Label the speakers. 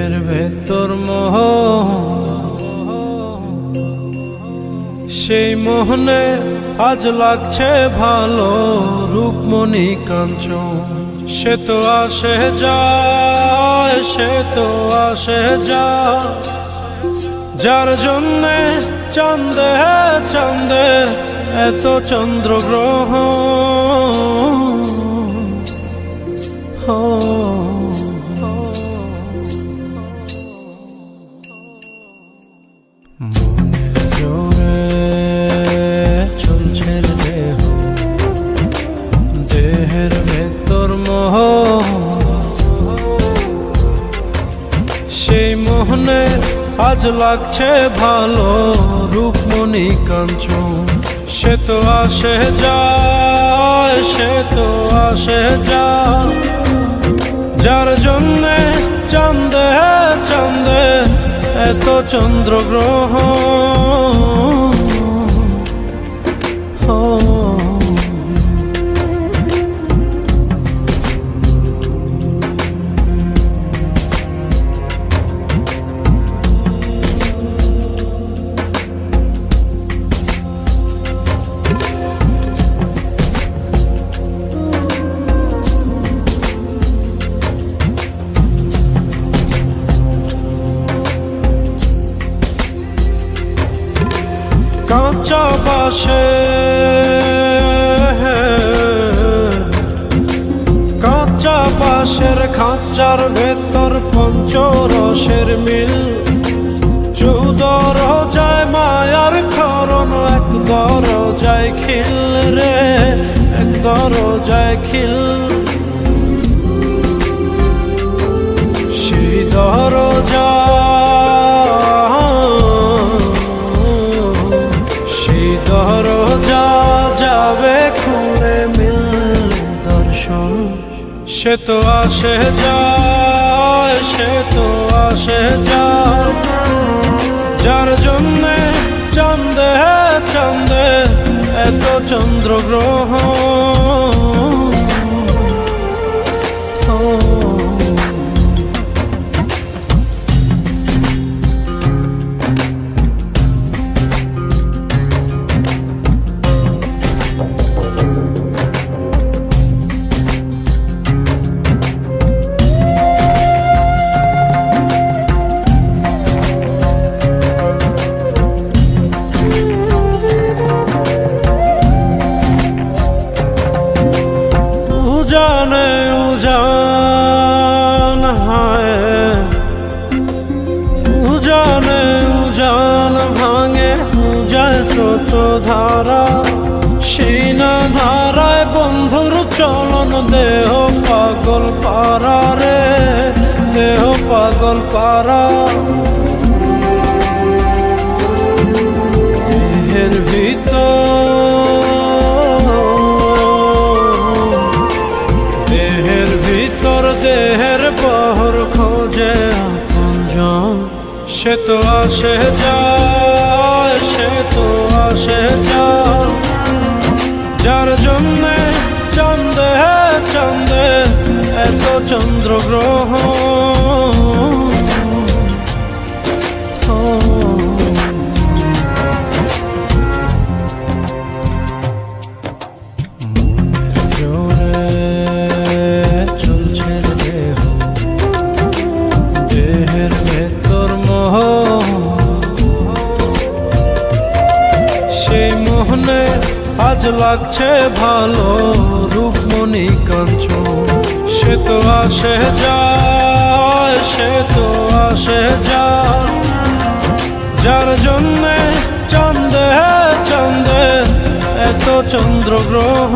Speaker 1: দেহের ভেতর মোহ, সেই মোহনে আজ লাগছে ভালো রূপমণি কাঞ্চন। সে তো আসে যায়, সে তো আসে যায়, যার জন্যে চাঁদে চাঁদে এত চন্দ্রগ্রহ। মনের জোরে চলছে দেহ, দেহের ভেতর মোহ, সেই মোহনে আজ লাগছে ভালো রূপমণি কাঞ্চন। সে তো আসে যায়, সে তো আসে যায়, যার জন্যে চাঁদে চাঁদে এত চন্দ্রগ্রহ। কাঁচা বাঁশে কাঁচা বাঁশের খাঁচার ভেতর পঞ্চরসের মিল, 14 রোজায় মায়ার খরণ, এক দরজায় খিল রে, এক দরজায় খিল। সেই দরজা যাবে খুলে মিল দর্শন। সে তো আসে যায়, সে তো আসে যায়, যার জন্যে চাঁদে চাঁদে এত চন্দ্রগ্রহ। উজানে উজান হায়, উজানে উজান ভাঙে উজায় স্রোত ধারা, সেই না ধারায় বন্ধুর চলন, দেহ পাগল পারা রে, দেহ পাগল পারা। দেহের ভিতর দেহের পহর খোঁজে আপনজন। সে তো আসে যায়, সে তো আসে যায়, যার জন্যে চাঁদে চাঁদে এত চন্দ্রগ্রহ। সেই মোহনে আজ লাগছে ভালো রূপমণি কাঞ্চন। সে তো আসে যায়, সে তো আসে যায়, যার জন্যে চাঁদে চাঁদে এত চন্দ্রগ্রহ।